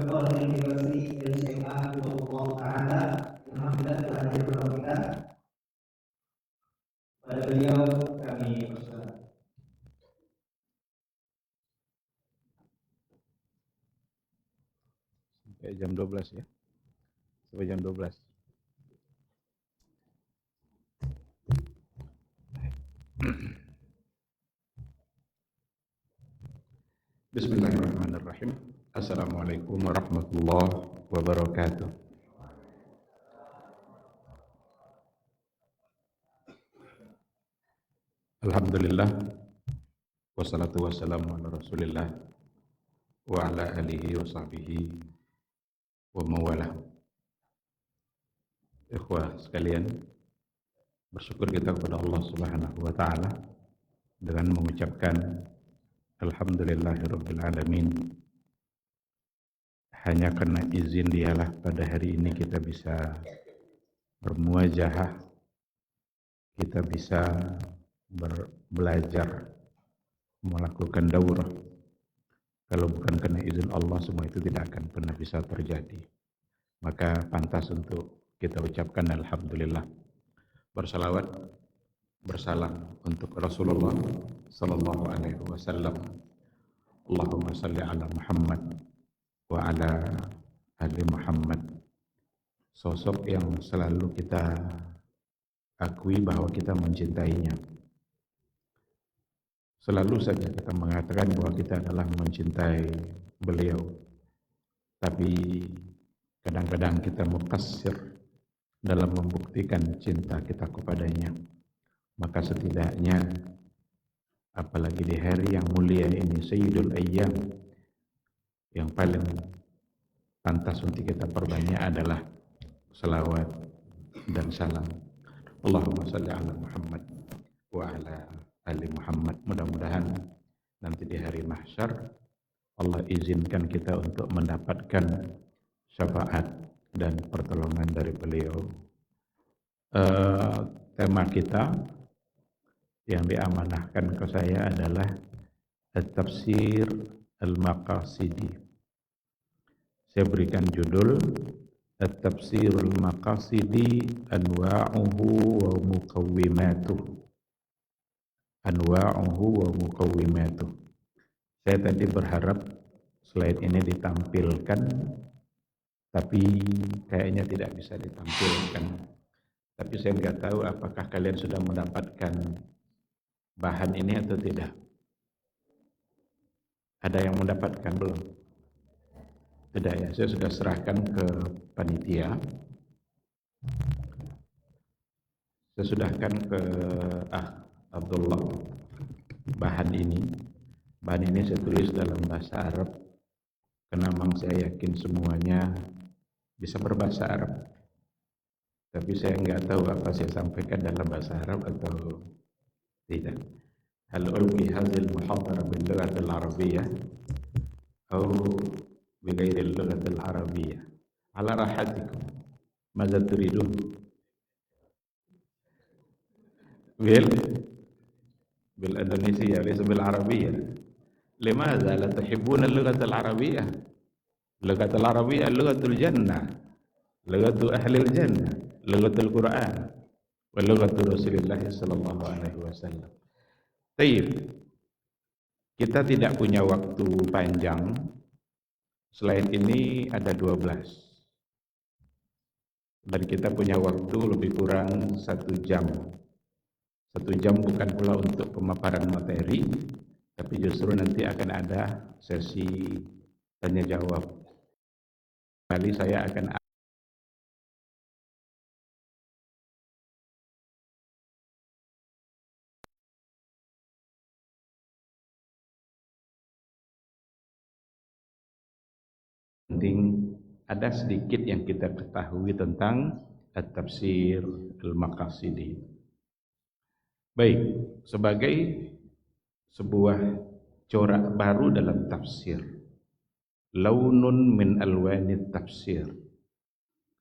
Koordinasi SMA Allah Ta'ala Alhamdulillah telah hadir bersama kita. Pada beliau kami persilakan. Sampai jam 12 ya. Sampai jam 12. Bismillahirrahmanirrahim. Assalamualaikum warahmatullahi wabarakatuh. Alhamdulillah. Wassalatu wassalamu ala rasulillah wa ala alihi wa sahbihi wa mawalah. Ikhwah sekalian, bersyukur kita kepada Allah Subhanahu wa taala dengan mengucapkan alhamdulillahirabbil alamin. Hanya karena izin Dialah pada hari ini kita bisa bermuajahah, kita bisa belajar, melakukan daurah. Kalau bukan karena izin Allah, semua itu tidak akan pernah bisa terjadi. Maka pantas untuk kita ucapkan alhamdulillah. Bersalawat, bersalam untuk Rasulullah sallallahu alaihi wasallam. Allahumma salli ala Muhammad wa ala ali Muhammad. Sosok yang selalu kita akui bahwa kita mencintainya. Selalu saja kita mengatakan bahwa kita adalah mencintai beliau. Tapi kadang-kadang kita muqassir dalam membuktikan cinta kita kepadanya. Maka setidaknya apalagi di hari yang mulia ini, Sayyidul Ayyam, yang paling pantas untuk kita perbanyak adalah salawat dan salam. Allahumma salli ala Muhammad wa ala ali Muhammad. Mudah-mudahan nanti di hari mahsyar Allah izinkan kita untuk mendapatkan syafaat dan pertolongan dari beliau. Tema kita yang diamanahkan ke saya adalah At-Tafsir Al-Maqasidi. Saya berikan judul At-Tafsir Al-Maqasidi Anwa'uhu wa Muqawwimatuh. Anwa'uhu wa Muqawwimatuh. Saya tadi berharap slide ini ditampilkan, tapi kayaknya tidak bisa ditampilkan. Tapi saya nggak tahu apakah kalian sudah mendapatkan bahan ini atau tidak. Ada yang mendapatkan belum? Tidak ya, saya sudah serahkan ke panitia. Saya sudahkan ke Abdullah bahan ini. Bahan ini saya tulis dalam bahasa Arab karena memang saya yakin semuanya bisa berbahasa Arab. Tapi saya nggak tahu apa saya sampaikan dalam bahasa Arab atau tidak. Hal ulqi hadhil muhadara bil lughatil arabiyyah atau bi ghairil lughatil arabiyyah ala rahatikum. Madza turidun? bil Indonesia laysa bil arabiyyah. Limadza la tuhibbuna al-lughatal arabiyyah? Lughatul arabiyyah lughatul jannah, lughatul ahlil jannah, lughatul Quran, wa lughatul Rasulillah sallallahu alaihi wasallam. Baik. Kita tidak punya waktu panjang. Slide ini ada 12. Dan kita punya waktu lebih kurang 1 jam. 1 jam bukan pula untuk pemaparan materi, tapi justru nanti akan ada sesi tanya jawab. Kali saya akan penting ada sedikit yang kita ketahui tentang At-Tafsir Al-Maqasidi. Baik, sebagai sebuah corak baru dalam tafsir, launun min alwanit tafsir,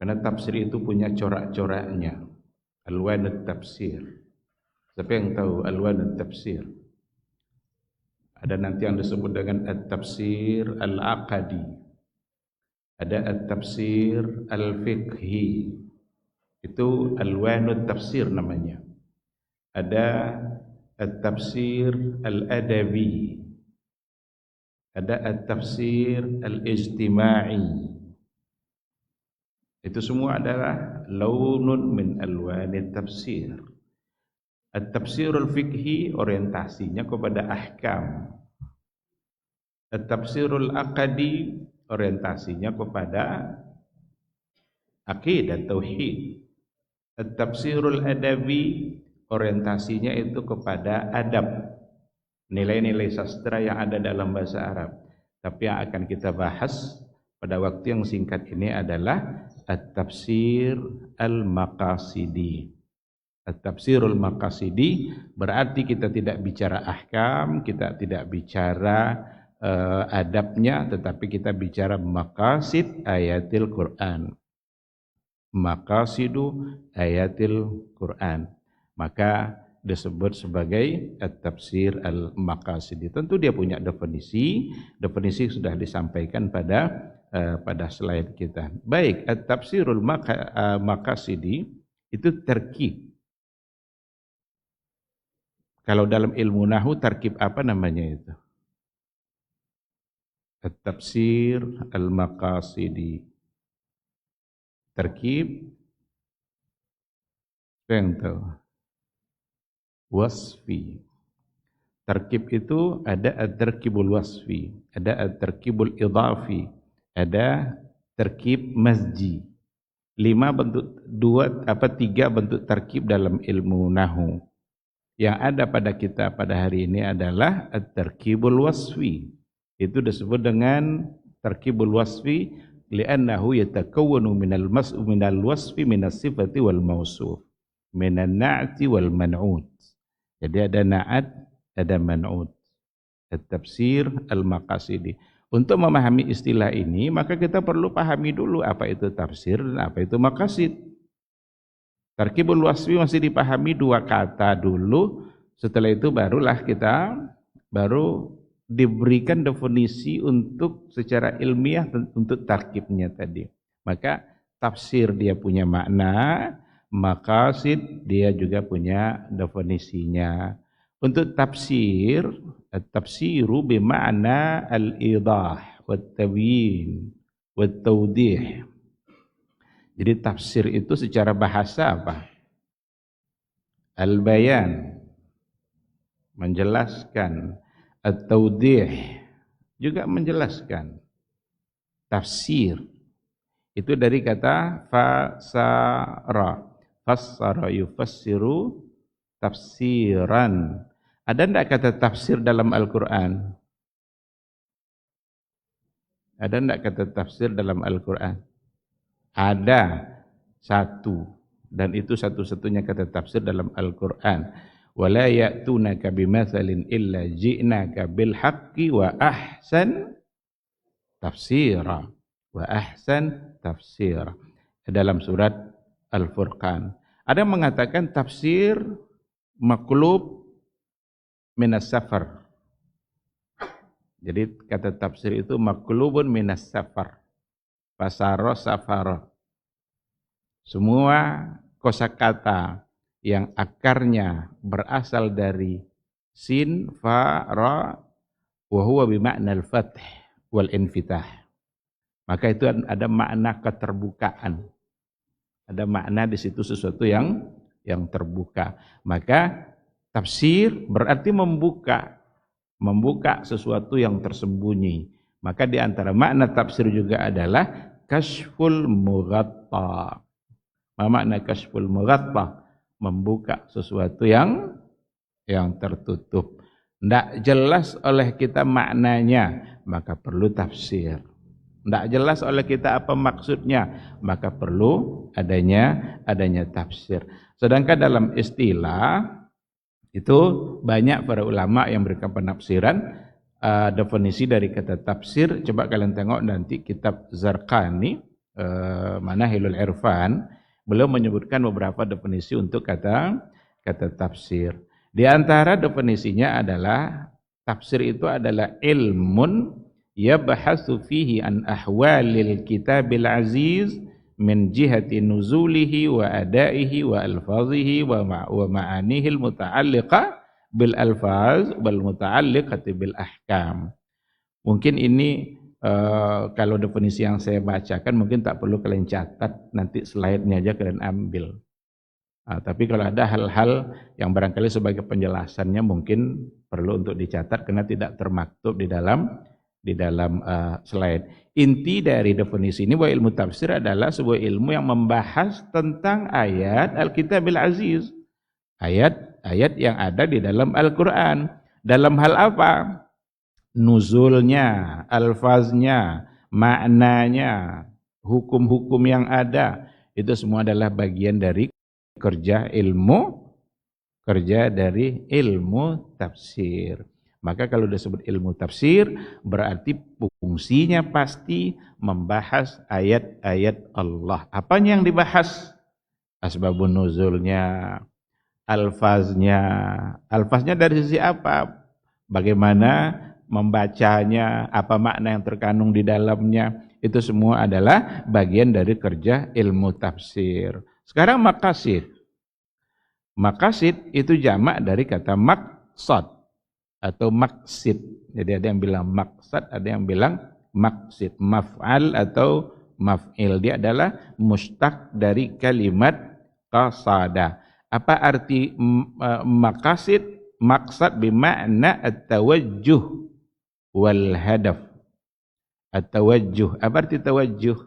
karena tafsir itu punya corak-coraknya. Alwanut tafsir, siapa yang tahu alwanut tafsir? Ada nanti yang disebut dengan at-tafsir al-aqadi, ada at-tafsir al-fiqhi, itu alwanut tafsir namanya. Ada at-tafsir al-adabi, ada at-tafsir al-ijtima'i. Itu semua adalah launun min alwanit tafsir. At-tafsirul fiqhi orientasinya kepada ahkam. At-tafsirul aqadi orientasinya kepada akidah tauhid. At-tafsirul adabi orientasinya itu kepada adab, nilai-nilai sastra yang ada dalam bahasa Arab. Tapi yang akan kita bahas pada waktu yang singkat ini adalah at-tafsir al-maqasidi. At-tafsirul maqasidi berarti kita tidak bicara ahkam, kita tidak bicara adabnya, tetapi kita bicara maqasid ayatil Quran. Maqasidu ayatil Quran. Maka disebut sebagai at-tafsir al-maqasidi. Tentu dia punya definisi sudah disampaikan pada slide kita. Baik, at-tafsirul maqasidi itu terkib. Kalau dalam ilmu nahwu tarkib apa namanya itu? At-tafsir al-maqasidi. Tarkib, yang tahu? Wasfi. Tarkib itu ada at-tarkibul wasfi, ada at-tarkibul idhafi, ada tarkib mazji. 3 bentuk tarkib dalam ilmu nahwu. Yang ada pada kita pada hari ini adalah at-tarkibul wasfi. Itu disebut dengan tarkibul wasfi li'annahu yatakawwanu minal wasfi minas sifati wal mausuf, minan na'ti wal man'ut. Jadi ada na'at, ada man'ut. At-tafsir al-maqasidi. Untuk memahami istilah ini, maka kita perlu pahami dulu apa itu tafsir dan apa itu maqasid. Tarkibul wasfi masih dipahami 2 kata dulu, setelah itu barulah kita diberikan definisi untuk secara ilmiah untuk tarkibnya tadi. Maka tafsir dia punya makna, maqasid dia juga punya definisinya. Untuk tafsir, at-tafsiru bima'na al-idah wat-tabyin wat-tawdih. Jadi tafsir itu secara bahasa apa? Al-bayan, menjelaskan. At-tawdih, juga menjelaskan. Tafsir, itu dari kata fasara. Fassara yufassiru tafsiran. Ada enggak kata tafsir dalam Al-Quran? Ada enggak kata tafsir dalam Al-Quran? Ada 1, dan itu satu-satunya kata tafsir dalam Al-Quran. Wala ya'tunaka bimatsalin illa ji'naka bil haqqi wa ahsan tafsira. Wa ahsan tafsira. Dalam surat Al-Furqan. Ada yang mengatakan tafsir maqlub minas safar. Jadi kata tafsir itu maqlubun minas safar. Fasara safara. Semua kosakata yang akarnya berasal dari sin, fa, ra, wa huwa bima'na al-fath wal infitah. Maka itu ada makna keterbukaan. Ada makna di situ sesuatu yang terbuka. Maka tafsir berarti membuka sesuatu yang tersembunyi. Maka di antara makna tafsir juga adalah kashful mughatta. Makna kashful mughatta, membuka sesuatu yang tertutup. Tidak jelas oleh kita maknanya, maka perlu tafsir. Tidak jelas oleh kita apa maksudnya, maka perlu adanya tafsir. Sedangkan dalam istilah itu banyak para ulama yang memberikan penafsiran. Definisi dari kata tafsir, coba kalian tengok nanti kitab Zarqani, Manahilul Irfan, beliau menyebutkan beberapa definisi untuk kata tafsir. Di antara definisinya adalah Tafsir itu adalah ilmun yabhasu fihi an ahwalil kitabil aziz min jihati nuzulihi wa adaihi wa alfazihi wa ma'anihi al-muta'alliqa bil alfaz wal muta'alliqati bil ahkam. Mungkin ini kalau definisi yang saya bacakan mungkin tak perlu kalian catat, nanti slide-nya aja kalian ambil. Tapi kalau ada hal-hal yang barangkali sebagai penjelasannya mungkin perlu untuk dicatat karena tidak termaktub di dalam slide. Inti dari definisi ini bahwa ilmu tafsir adalah sebuah ilmu yang membahas tentang ayat Al-Kitabil Aziz. Ayat-ayat yang ada di dalam Al-Quran. Dalam hal apa? Nuzulnya, alfaznya, maknanya, hukum-hukum yang ada. Itu semua adalah bagian dari kerja dari ilmu tafsir. Maka kalau disebut ilmu tafsir berarti fungsinya pasti membahas ayat-ayat Allah. Apanya yang dibahas? Asbabun nuzulnya, alfaznya. Alfaznya dari sisi apa? Bagaimana membacanya, apa makna yang terkandung di dalamnya. Itu semua adalah bagian dari kerja ilmu tafsir. Sekarang maqasid. Maqasid itu jamak dari kata maqsad atau maqsid. Jadi ada yang bilang maqsad, ada yang bilang maqsid. Maf'al atau maf'il. Dia adalah mustaq dari kalimat qasada. Apa arti maqasid? Maqsad bermakna at-tawajjuh wal hadaf. At-tawajjuh. Apa arti tawajjuh?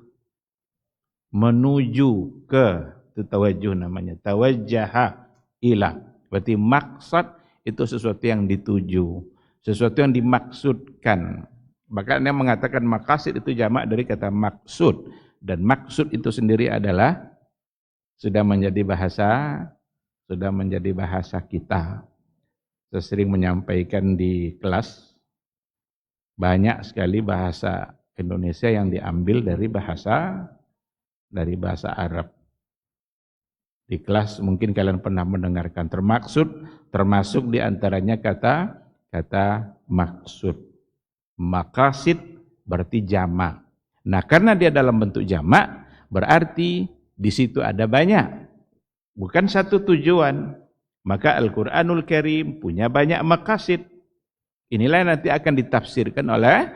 Menuju ke. Itu tawajjuh namanya. Tawajjaha ila. Berarti maksad itu sesuatu yang dituju, sesuatu yang dimaksudkan. Makanya mengatakan maqasid itu jamak dari kata maksud. Dan maksud itu sendiri adalah sudah menjadi bahasa kita. Saya sering menyampaikan di kelas, banyak sekali bahasa Indonesia yang diambil dari bahasa Arab. Di kelas mungkin kalian pernah mendengarkan termasuk di antaranya kata maksud. Maqasid berarti jamak. Nah, karena dia dalam bentuk jamak, berarti di situ ada banyak. Bukan satu tujuan. Maka Al-Qur'anul Karim punya banyak maqasid. Inilah yang nanti akan ditafsirkan oleh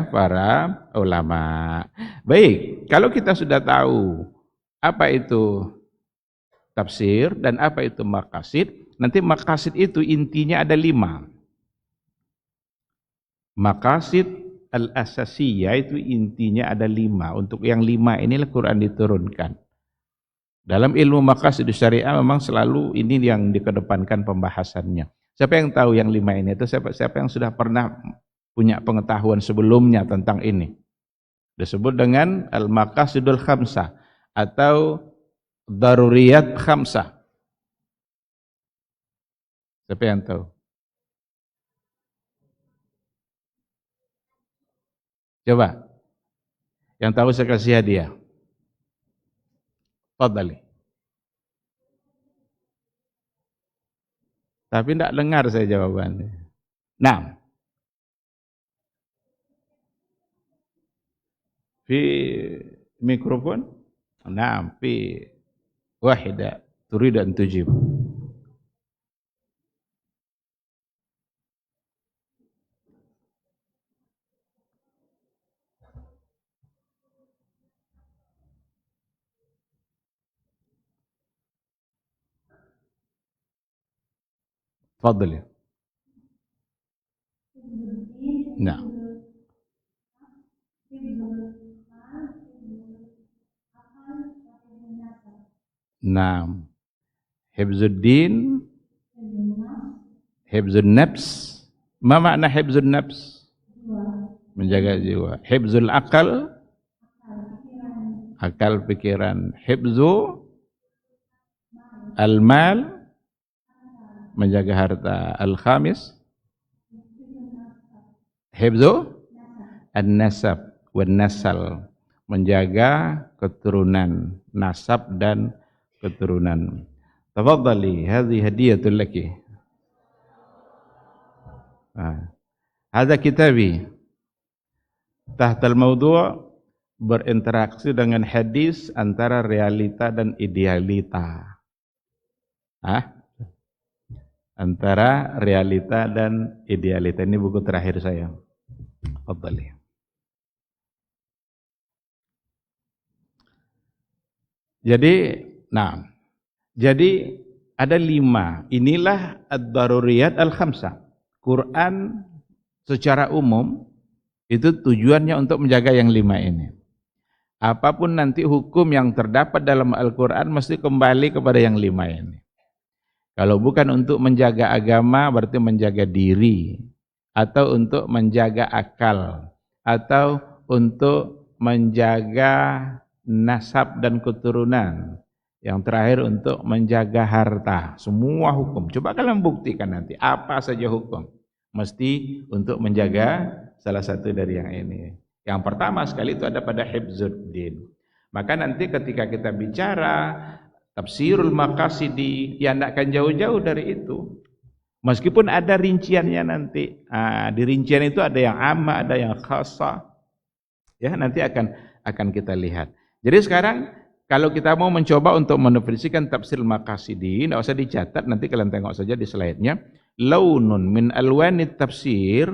para ulama. Baik, kalau kita sudah tahu apa itu tafsir dan apa itu maqasid, nanti maqasid itu intinya ada 5. Maqasid al-asasiyah itu intinya ada 5. Untuk yang 5 inilah Quran diturunkan. Dalam ilmu maqasid syariah memang selalu ini yang dikedepankan pembahasannya. Siapa yang tahu yang 5 ini? Itu siapa yang sudah pernah punya pengetahuan sebelumnya tentang ini? Disebut dengan al-maqasidul khamsah atau daruriyat khamsah. Siapa yang tahu? Coba. Yang tahu saya kasih hadiah. Fadhali. Tapi tidak dengar saya jawabannya. Nah. Fi mikrofon? Nah, fi wahida turid an tujib. Fadhali. Nah. Nah. Hifzuddin, hifzun nafs. Ma makna hifzun nafs? Menjaga jiwa. Hifzul akal, akal pikiran. Hifzu al-mal, menjaga harta. Al-khamis, hifzu an-nasab wan nasal, menjaga keturunan, nasab dan keturunan. Tafadhali, hadhihi hadiyatul laki. Hadza kitabi. Tahtal mawdu' berinteraksi dengan hadis antara realita dan idealita. Antara realita dan idealita. Ini buku terakhir saya. Fadhali. Jadi ada 5. Inilah ad-daruriyat al-khamsah. Quran secara umum itu tujuannya untuk menjaga yang 5 ini. Apapun nanti hukum yang terdapat dalam Al-Quran mesti kembali kepada yang 5 ini. Kalau bukan untuk menjaga agama berarti menjaga diri, atau untuk menjaga akal, atau untuk menjaga nasab dan keturunan. Yang terakhir untuk menjaga harta. Semua hukum. Coba kalian buktikan nanti apa saja hukum. Mesti untuk menjaga salah satu dari yang ini. Yang pertama sekali itu ada pada hifzuddin. Maka nanti ketika kita bicara tafsirul maqasidi, ya tidak akan jauh-jauh dari itu. Meskipun ada rinciannya nanti. Di rincian itu ada yang amma, ada yang khassa. Ya, nanti akan kita lihat. Jadi sekarang kalau kita mau mencoba untuk mendefinisikan tafsir maqasidi, tidak usah dicatat, nanti kalian tengok saja di slide-nya. Launun min alwanit tafsir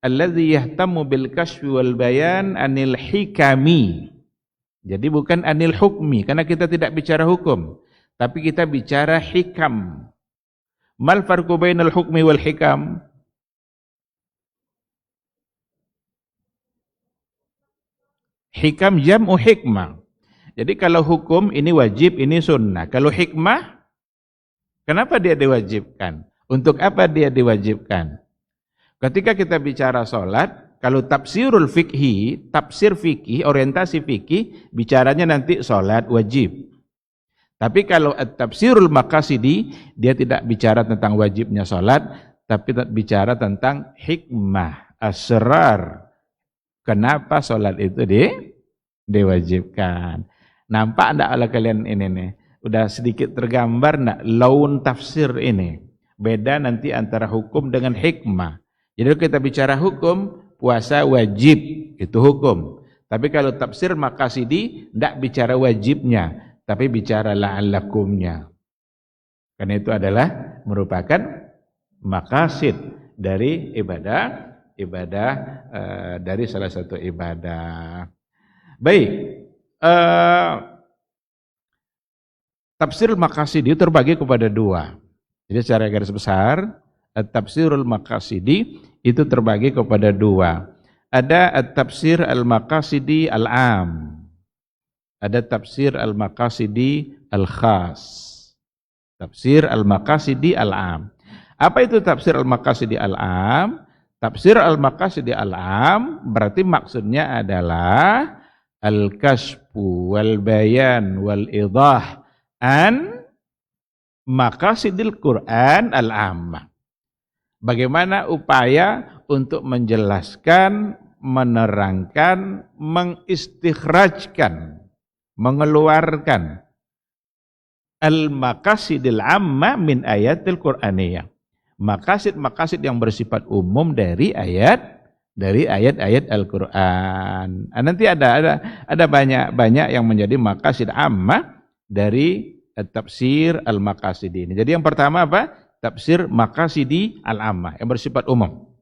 alladhi yahtamu bil kashfi wal bayan anil hikami. Jadi bukan anil hukmi, karena kita tidak bicara hukum, tapi kita bicara hikam. Mal farqu bainal hukmi wal hikam? Hikam jam'u hikmah. Jadi kalau hukum ini wajib, ini sunnah. Kalau hikmah, kenapa dia diwajibkan? Untuk apa dia diwajibkan? Ketika kita bicara sholat, kalau tafsirul fikhi, tafsir fikih, orientasi fikih, bicaranya nanti sholat wajib. Tapi kalau tafsirul maqasidi, dia tidak bicara tentang wajibnya sholat, tapi bicara tentang hikmah, asrar. Kenapa sholat itu diwajibkan? Nampak enggak oleh kalian ini nih? Udah sedikit tergambar enggak laun tafsir ini? Beda nanti antara hukum dengan hikmah. Jadi kalau kita bicara hukum, puasa wajib, itu hukum. Tapi kalau tafsir maqasidi, tidak bicara wajibnya, tapi bicara la'allakumnya. Karena itu adalah merupakan maqasid dari ibadah dari salah satu ibadah. Baik, tafsir maqasidi terbagi kepada 2. Jadi secara garis besar, at-tafsirul maqasidi itu terbagi kepada 2. Ada at-tafsir al-maqasidi al-am. Ada tafsir al-maqasidi al-khas. Tafsir al-maqasidi al-am. Apa itu tafsir al-maqasidi al-am? Tafsir al-maqasidi al-am berarti maksudnya adalah al-kashfu wal bayan wal idah an maqasidil Quran al-ammah. Bagaimana upaya untuk menjelaskan, menerangkan, mengistikhrajkan, mengeluarkan al-maqasidil ammah min ayatil Qur'aniyah. Maqasid-maqasid yang bersifat umum dari ayat-ayat Al-Qur'an. Nanti ada banyak yang menjadi maqasid ammah dari tafsir al-maqasidi ini. Jadi yang pertama apa? Tafsir maqasidi al-ammah yang bersifat umum.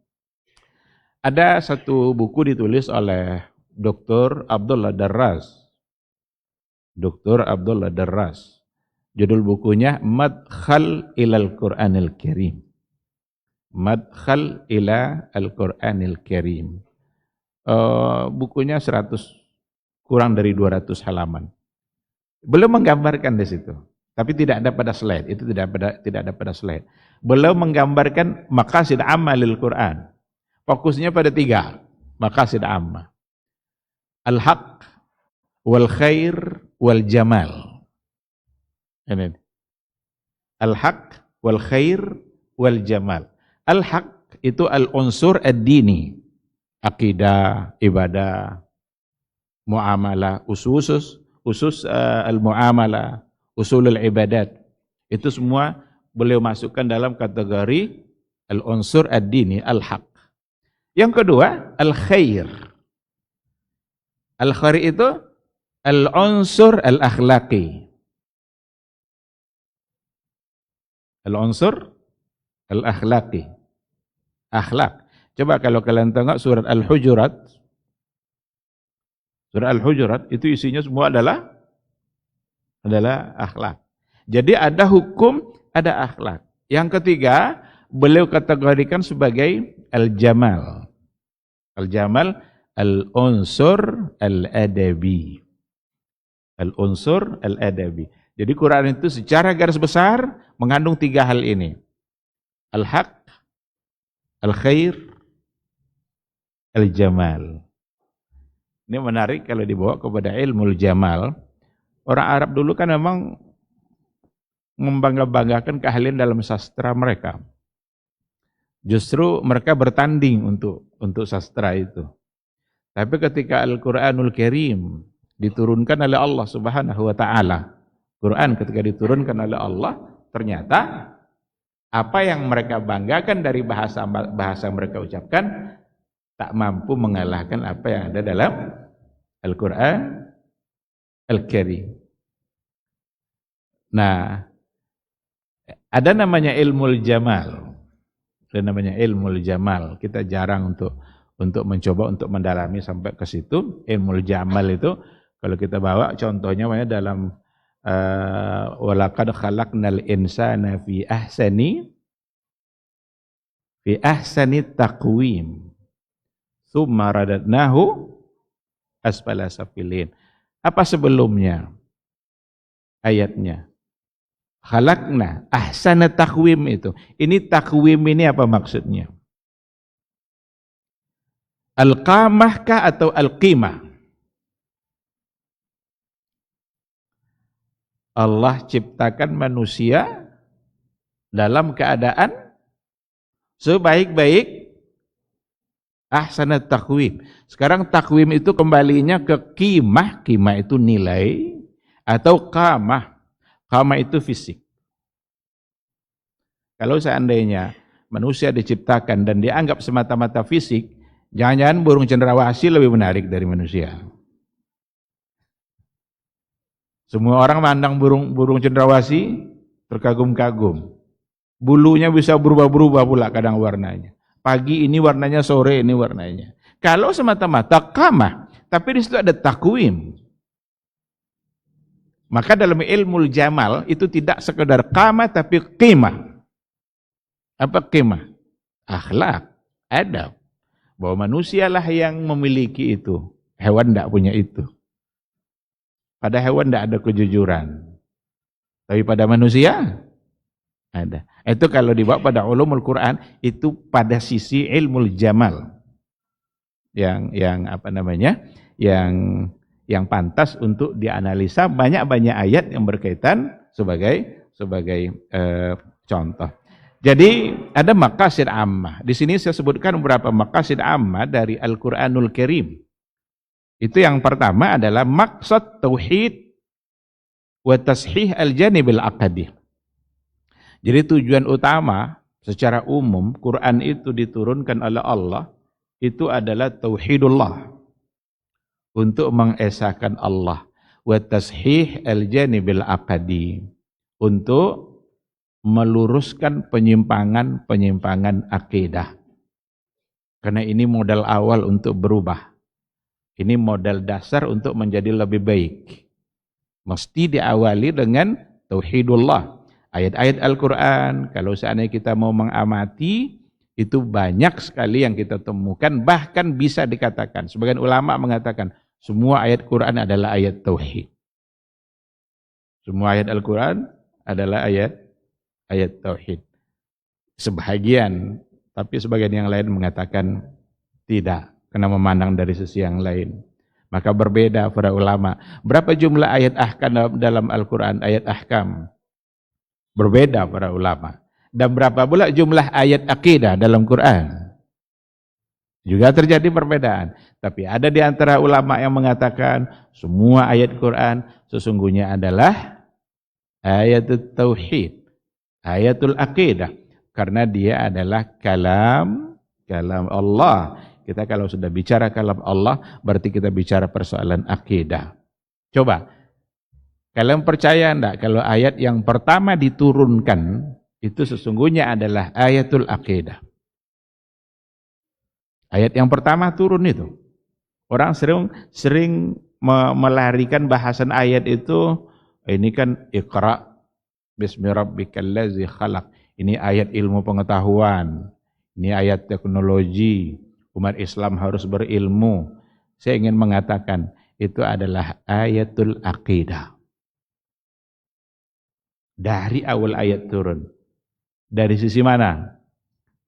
Ada satu buku ditulis oleh Dr. Abdullah Darras. Dr. Abdullah Darras. Judul bukunya Madkhal ilal Qur'anil Karim. Madkhal ila al-Qur'anil Karim. Bukunya kurang dari 200 halaman. Belum menggambarkan di situ, tapi tidak ada pada slide. Itu tidak ada pada slide. Belum menggambarkan maqasid amma lil Quran. Fokusnya pada 3 maqasid amma. Al-haq wal khair wal jamal. Ini. Al-haq wal khair wal jamal. Al-haq itu al-unsur ad-dini. Akidah, ibadah, muamalah, usus al-muamalah, usulul ibadat. Itu semua beliau masukkan dalam kategori al-unsur ad-dini, al-haq. Yang kedua, al-khair. Al-khair itu al-unsur al-akhlaqi. Al-unsur al-akhlaqi. Akhlak. Coba kalau kalian tengok surat Al-Hujurat. Surat Al-Hujurat itu isinya semua adalah akhlak. Jadi ada hukum, ada akhlak. Yang ketiga, beliau kategorikan sebagai al-jamal. Al-jamal, al-unsur al-adabi. Al-unsur al-adabi. Jadi Quran itu secara garis besar mengandung 3 hal ini. Al-haq, al-khair, al-jamal. Ini menarik kalau dibawa kepada ilmu jamal. Orang Arab dulu kan memang membangga-banggakan keahlian dalam sastra mereka. Justru mereka bertanding untuk sastra itu. Tapi ketika Al-Quranul Karim diturunkan oleh Allah Subhanahu wa taala, Quran ketika diturunkan oleh Allah, ternyata apa yang mereka banggakan dari bahasa yang mereka ucapkan tak mampu mengalahkan apa yang ada dalam Al-Quran Al-Karim. Nah, ada namanya ilmu jamal. Ada namanya ilmu jamal. Kita jarang untuk mencoba untuk mendalami sampai ke situ. Ilmu jamal itu kalau kita bawa contohnya dalam walaqad khalaqnal insana fi ahsani taqwim. Tsumma radadnahu asfala safilin. Apa sebelumnya ayatnya? Khalaqna ahsana taqwim itu. Ini taqwim ini apa maksudnya? Al-qamah kah atau al-qimah? Allah ciptakan manusia dalam keadaan sebaik-baik ahsana taqwim. Sekarang taqwim itu kembalinya ke qimah. Qimah itu nilai. Atau qamah. Qamah itu fisik. Kalau seandainya manusia diciptakan dan dianggap semata-mata fisik, jangan-jangan burung cendrawasih lebih menarik dari manusia. Semua orang mandang burung cendrawasih terkagum-kagum. Bulunya bisa berubah-berubah pula kadang warnanya. Pagi ini warnanya, sore ini warnanya. Kalau semata-mata qamah, tapi di situ ada takwim. Maka dalam ilmu jamal itu tidak sekedar qamah tapi qimah. Apa qimah? Akhlak, adab. Bahwa manusialah yang memiliki itu. Hewan tidak punya itu. Pada hewan tidak ada kejujuran. Tapi pada manusia ada. Itu kalau dibawa pada ulumul Quran itu pada sisi ilmu jamal. Yang apa namanya? Yang pantas untuk dianalisa, banyak-banyak ayat yang berkaitan sebagai contoh. Jadi ada maqasid ammah. Di sini saya sebutkan beberapa maqasid ammah dari Al-Qur'anul Karim. Itu yang pertama adalah maksud tauhid wa tashih al-janibil aqdi. Jadi tujuan utama secara umum Quran itu diturunkan oleh Allah itu adalah tauhidullah, untuk mengesahkan Allah, wa tashih al-janibil aqdi, untuk meluruskan penyimpangan akidah. Karena ini modal awal untuk berubah. Ini modal dasar untuk menjadi lebih baik. Mesti diawali dengan tauhidullah. Ayat-ayat Al-Quran, kalau seandainya kita mau mengamati, itu banyak sekali yang kita temukan, bahkan bisa dikatakan, sebagian ulama mengatakan, semua ayat Quran adalah ayat tauhid. Semua ayat Al-Quran adalah ayat tauhid. Sebahagian, tapi sebagian yang lain mengatakan tidak, karena memandang dari sisi yang lain. Maka berbeda para ulama. Berapa jumlah ayat ahkam dalam Al-Quran, ayat ahkam? Berbeda para ulama. Dan berapa pula jumlah ayat akidah dalam Quran? Juga terjadi perbedaan. Tapi ada di antara ulama yang mengatakan semua ayat Quran sesungguhnya adalah ayatul tauhid, ayatul akidah, karena dia adalah kalam kalam Allah. Kita kalau sudah bicara kalam Allah, berarti kita bicara persoalan akidah. Coba, kalian percaya enggak kalau ayat yang pertama diturunkan itu sesungguhnya adalah ayatul akidah. Ayat yang pertama turun itu. Orang sering melarikan bahasan ayat itu, ini kan Iqra bismi rabbikal ladzi khalaq. Ini ayat ilmu pengetahuan. Ini ayat teknologi. Umat Islam harus berilmu. Saya ingin mengatakan itu adalah ayatul akidah. Dari awal ayat turun. Dari sisi mana?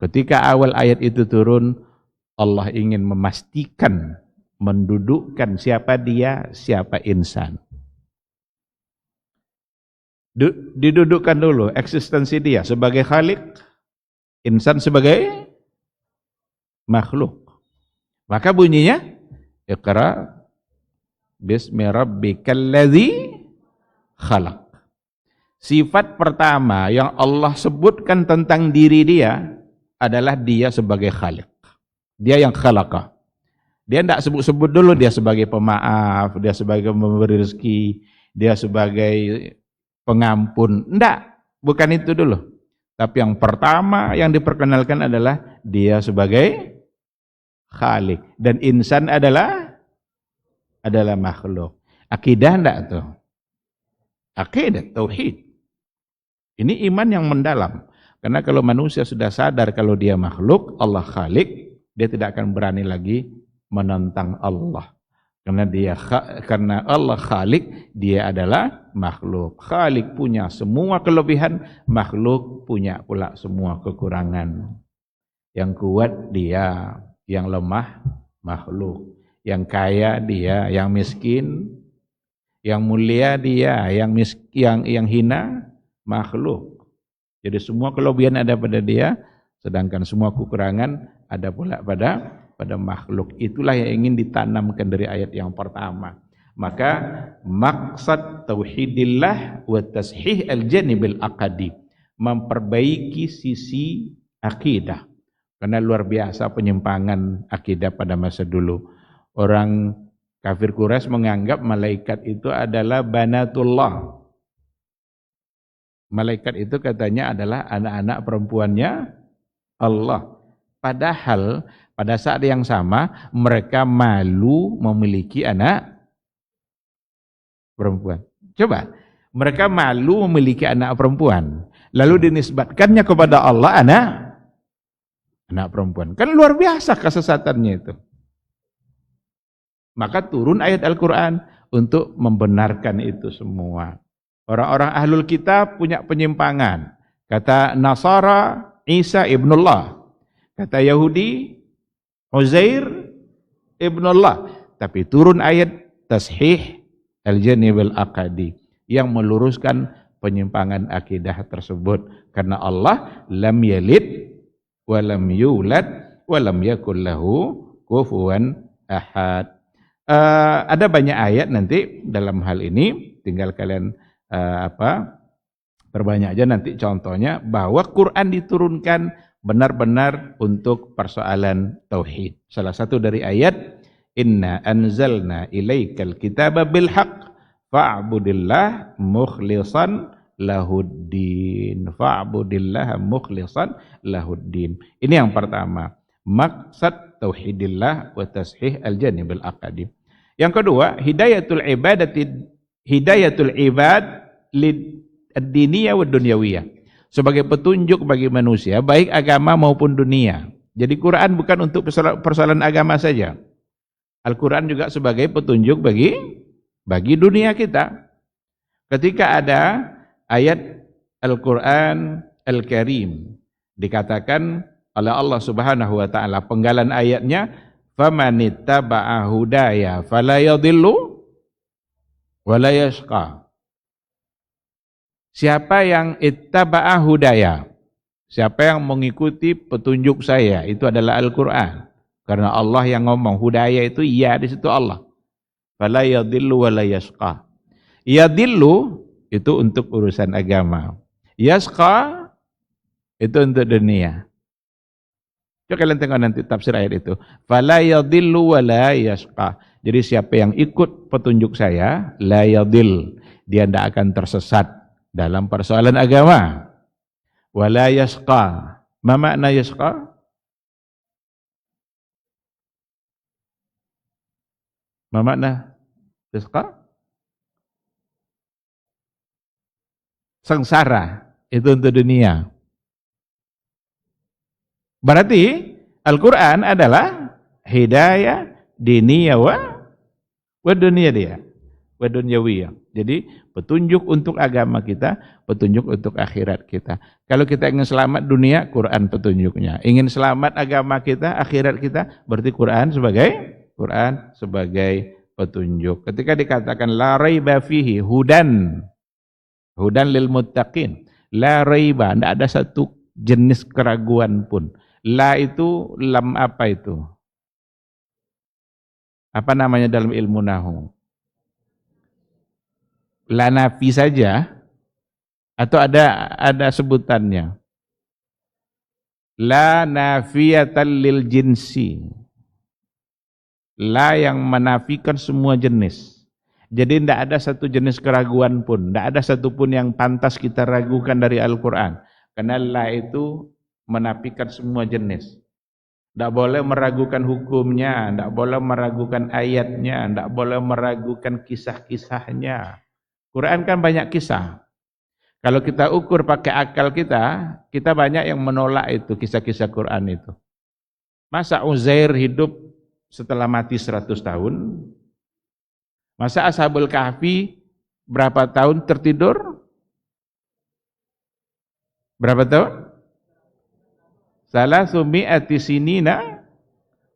Ketika awal ayat itu turun, Allah ingin memastikan, mendudukkan siapa dia, siapa insan. Didudukkan dulu eksistensi dia sebagai khalik, insan sebagai makhluk. Maka bunyinya Iqra bismi rabbikal ladzi khalaq. Sifat pertama yang Allah sebutkan tentang diri dia adalah dia sebagai khalik. Dia yang khalaqa. Dia tidak sebut-sebut dulu dia sebagai pemaaf, dia sebagai memberi rezeki, dia sebagai pengampun. Tidak, bukan itu dulu. Tapi yang pertama yang diperkenalkan adalah dia sebagai khalik. Dan insan adalah makhluk. Akidah enggak tuh? Akidah, tauhid. Ini iman yang mendalam. Karena kalau manusia sudah sadar kalau dia makhluk, Allah khalik, dia tidak akan berani lagi menentang Allah. Karena Allah khalik, dia adalah makhluk. Khalik punya semua kelebihan, makhluk punya pula semua kekurangan. Yang kuat dia, yang lemah makhluk. Yang kaya dia, yang miskin, yang mulia dia, yang hina makhluk. Jadi semua kelebihan ada pada dia, sedangkan semua kekurangan ada pula pada makhluk. Itulah yang ingin ditanamkan dari ayat yang pertama. Maka maksud tauhidillah wa tashih al-janibil aqadi, memperbaiki sisi akidah. Karena luar biasa penyimpangan akidah pada masa dulu. Orang kafir Quraisy menganggap malaikat itu adalah banatullah. Malaikat itu katanya adalah anak-anak perempuannya Allah. Padahal pada saat yang sama mereka malu memiliki anak perempuan. Coba, mereka malu memiliki anak perempuan. Lalu dinisbatkannya kepada Allah anak perempuan. Kan luar biasa kesesatannya itu. Maka turun ayat Al-Quran untuk membenarkan itu semua. Orang-orang ahlul kitab punya penyimpangan. Kata Nasara, Isa ibnullah. Kata Yahudi, Uzair ibnullah. Tapi turun ayat tashih al-janib al-aqadi yang meluruskan penyimpangan akidah tersebut. Karena Allah lam yalid wa lam yulad wa lam yakul lahu kufuwan ahad. Ada banyak ayat nanti dalam hal ini, tinggal kalian perbanyak aja nanti contohnya, bahwa Quran diturunkan benar-benar untuk persoalan tauhid. Salah satu dari ayat, inna anzalna ilaikal kitaba bil haqq fa'budillah mukhlishan lahuddin. Fa'budillah mukhlishan lahuddin. Ini yang pertama, maksud tauhidillah wa tashih al-janib al-aqadi. Yang kedua, hidayatul ibad lid-diniyah wa dunyawiyah. Sebagai petunjuk bagi manusia, baik agama maupun dunia. Jadi Quran bukan untuk persoalan agama saja. Al-Quran juga sebagai petunjuk bagi dunia kita. Ketika ada ayat Al-Quran Al-Karim, dikatakan oleh Allah Subhanahu wa taala, penggalan ayatnya, famanittaba'a hudaya fala yadhillu wa la yashqa. Siapa yang ittaba'a hudaya, siapa yang mengikuti petunjuk saya, itu adalah Al-Quran. Karena Allah yang ngomong, hudaya itu iya, di situ Allah. Fala yadhillu wa la yashqa. Yadhillu itu untuk urusan agama. Yashqa itu untuk dunia. Coba kalian tengok nanti tafsir ayat itu. Fala yadhillu wa la yashqa. Jadi siapa yang ikut petunjuk saya, la yadhill, dia tidak akan tersesat dalam persoalan agama. Wa la yashqa. Ma makna yashqa? Ma makna yashqa? Sengsara. Itu untuk dunia. Berarti Al-Quran adalah hidayah diniyah wa dunia dia. Wa dunyawiyah. Jadi petunjuk untuk agama kita, petunjuk untuk akhirat kita. Kalau kita ingin selamat dunia, Quran petunjuknya. Ingin selamat agama kita, akhirat kita, berarti Quran sebagai petunjuk. Ketika dikatakan la raiba fihi hudan lil muttaqin. La raiba, tidak ada satu jenis keraguan pun. La itu lam apa itu? Apa namanya dalam ilmu nahu? La nafi saja atau ada sebutannya? La nafiyatan lil jinsi. La yang menafikan semua jenis. Jadi tidak ada satu jenis keraguan pun, tidak ada satu pun yang pantas kita ragukan dari Al-Quran. Karena la itu menafikan semua jenis. Tidak boleh meragukan hukumnya, tidak boleh meragukan ayatnya, tidak boleh meragukan kisah-kisahnya. Quran kan banyak kisah. Kalau kita ukur pakai akal kita banyak yang menolak itu kisah-kisah Quran itu. Masa Uzair hidup setelah mati 100 tahun? Masa Ashabul Kahfi berapa tahun tertidur? Berapa tahun? Salasumi'ati sinina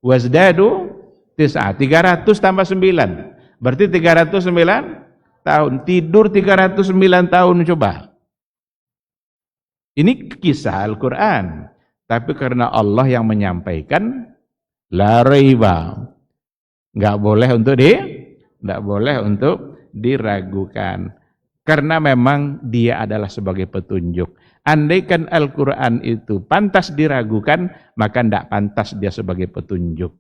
wazdadu tis'a. 300 tambah 9. Berarti 309 tahun. Tidur 309 tahun coba. Ini kisah Al-Quran. Tapi karena Allah yang menyampaikan, la raiba. Enggak boleh untuk diragukan. Karena memang dia adalah sebagai petunjuk. Andaikan Al-Quran itu pantas diragukan, maka tidak pantas dia sebagai petunjuk.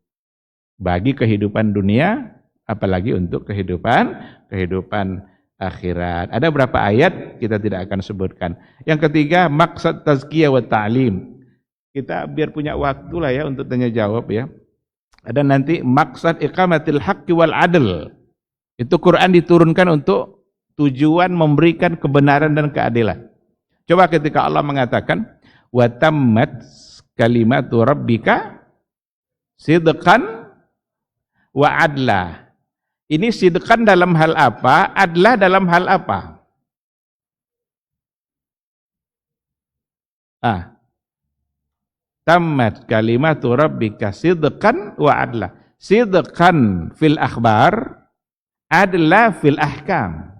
Bagi kehidupan dunia, apalagi untuk kehidupan akhirat. Ada berapa ayat kita tidak akan sebutkan. Yang ketiga, maksad tazkiyah wa ta'lim. Kita biar punya waktu lah ya untuk tanya jawab ya. Ada nanti maksad iqamatil haqqi wal adl. Itu Quran diturunkan untuk tujuan memberikan kebenaran dan keadilan. Coba ketika Allah mengatakan wa tammat kalimatu rabbika sidqan wa adla. Ini sidqan dalam hal apa? Adla dalam hal apa? Tammat kalimatu rabbika sidqan wa adla. Sidqan fil akhbar, adla fil ahkam.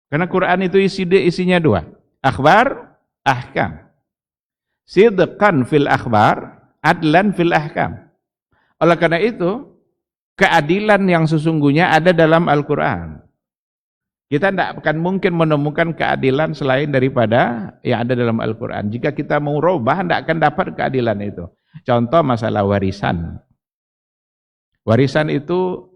Karena Quran itu isinya dua, akhbar, ahkam. Sidqan fil akhbar, adlan fil ahkam. Oleh karena itu, keadilan yang sesungguhnya ada dalam Al-Quran. Kita tidak akan mungkin menemukan keadilan selain daripada yang ada dalam Al-Quran. Jika kita mau rubah, tidak akan dapat keadilan itu. Contoh masalah warisan. Warisan itu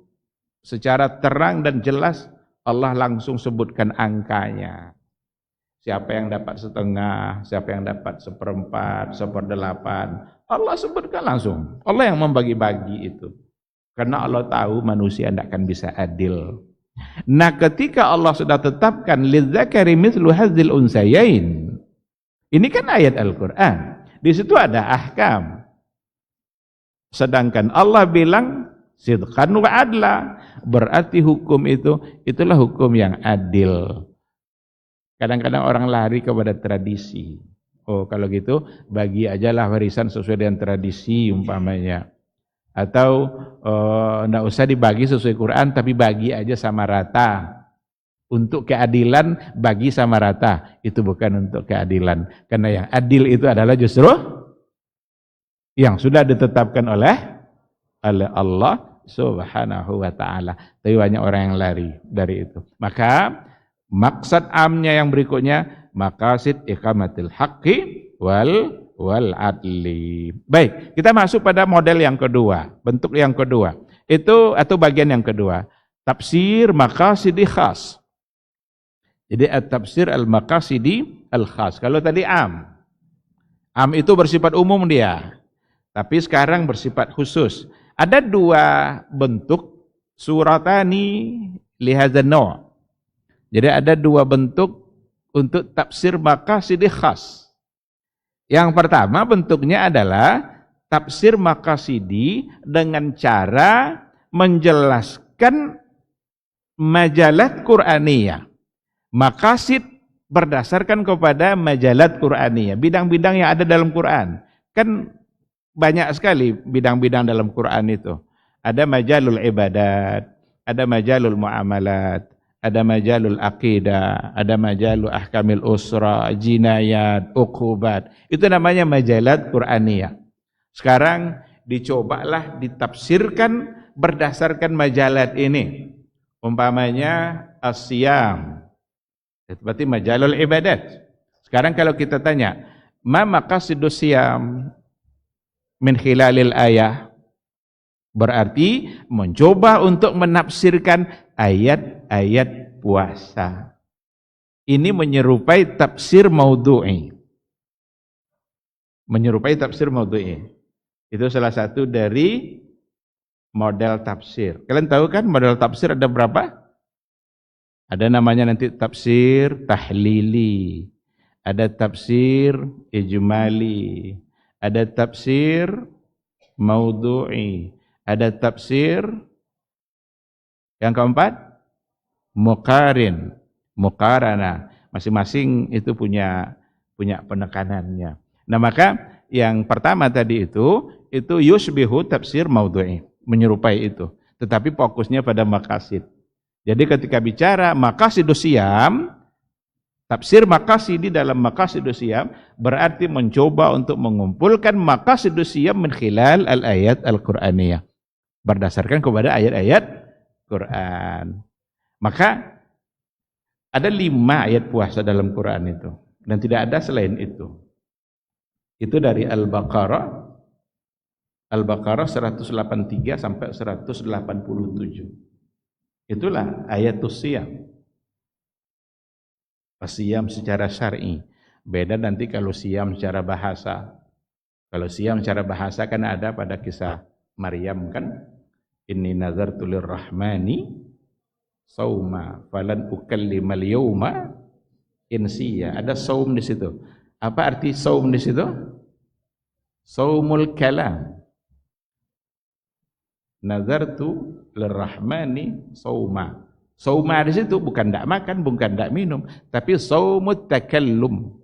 secara terang dan jelas Allah langsung sebutkan angkanya. Siapa yang dapat setengah, siapa yang dapat seperempat, seperdelapan. Allah sebutkan langsung. Allah yang membagi-bagi itu. Karena Allah tahu manusia tidak akan bisa adil. Nah ketika Allah sudah tetapkan lidzakari mithlu hadzil unsayain. Ini kan ayat Al-Quran. Di situ ada ahkam. Sedangkan Allah bilang sidqan wa adla. Berarti hukum itulah hukum yang adil. Kadang-kadang orang lari kepada tradisi. Oh kalau gitu bagi ajalah warisan sesuai dengan tradisi umpamanya. Atau tidak usah dibagi sesuai Quran tapi bagi aja sama rata. Untuk keadilan bagi sama rata. Itu bukan untuk keadilan. Karena yang adil itu adalah justru yang sudah ditetapkan oleh Allah Subhanahu wa ta'ala. Tapi banyak orang yang lari dari itu. Maka maksud amnya yang berikutnya maqasid iqamatil haqqi wal wal adli. Baik, kita masuk pada model yang kedua, bentuk yang kedua. Itu atau bagian yang kedua, tafsir maqasidi khas. Jadi at-tafsir al-maqasidi al-khas. Kalau tadi am itu bersifat umum dia. Tapi sekarang bersifat khusus. Ada dua bentuk suratani lihadzan naw'. Jadi ada dua bentuk untuk tafsir maqasidi khas. Yang pertama bentuknya adalah tafsir maqasidi dengan cara menjelaskan majalat Qur'aniyah. Maqasid berdasarkan kepada majalat Qur'aniyah, bidang-bidang yang ada dalam Quran. Kan banyak sekali bidang-bidang dalam Quran itu. Ada majalul ibadat, ada majalul muamalat, ada majalul aqidah, ada majalul ahkamil usra, jinayat, uqubat. Itu namanya majalat Qur'aniyah. Sekarang dicobalah ditafsirkan berdasarkan majalat ini. Umpamanya as-siyam, berarti majalul ibadat. Sekarang kalau kita tanya, ma maqasidus siyam min khilalil ayah, berarti mencoba untuk menafsirkan ayat-ayat puasa. Ini menyerupai tafsir maudhu'i. Menyerupai tafsir maudhu'i. Itu salah satu dari model tafsir. Kalian tahu kan model tafsir ada berapa? Ada namanya nanti tafsir tahlili, ada tafsir ijmali, ada tafsir maudhu'i, ada tafsir yang keempat muqarin, muqarana. Masing-masing itu punya penekanannya. Nah, maka yang pertama tadi itu yusbihu tafsir maudhu'i, menyerupai itu, tetapi fokusnya pada maqasid. Jadi ketika bicara maqasidus siyam, tafsir maqasid di dalam maqasidus siyam berarti mencoba untuk mengumpulkan maqasidus siyam min khilal al-ayat al-Qur'aniyah, berdasarkan kepada ayat-ayat Quran. Maka ada 5 ayat puasa dalam Quran itu, dan tidak ada selain itu. Itu dari Al-Baqarah 183 sampai 187. Itulah ayatus siyam. Siyam secara syar'i. Beda nanti kalau siyam secara bahasa. Kalau siyam secara bahasa kan ada pada kisah Maryam kan. Inni nazartu lirrahmani sauma falan ukallimal yawma insiya. Ada saum di situ. Apa arti saum di situ? Saumul kalam. Nazartu lirrahmani sauma. Sauma di situ bukan tidak makan, bukan tidak minum, tapi saumut takallum.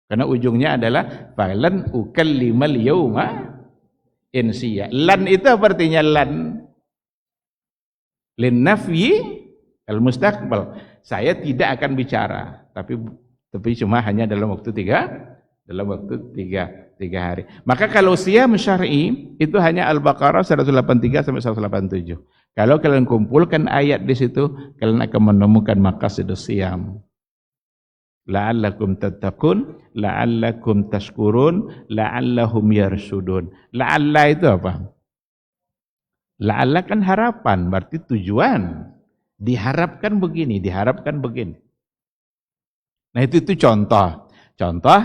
Karena ujungnya adalah falan ukallimal yawma insiya. Lan itu artinya lan lin nafyi al mustaqbal. Saya tidak akan bicara, tapi cuma hanya dalam waktu tiga hari. Maka kalau siyam syar'i itu hanya Al-Baqarah 183 sampai 187. Kalau kalian kumpulkan ayat di situ, kalian akan menemukan maqasidus siyam. La'allakum tattaqun, la'allakum tashkurun, la'allahum yarshudun. La'alla itu apa? La'alla kan harapan, berarti tujuan. Diharapkan begini, diharapkan begini. Nah itu contoh. Contoh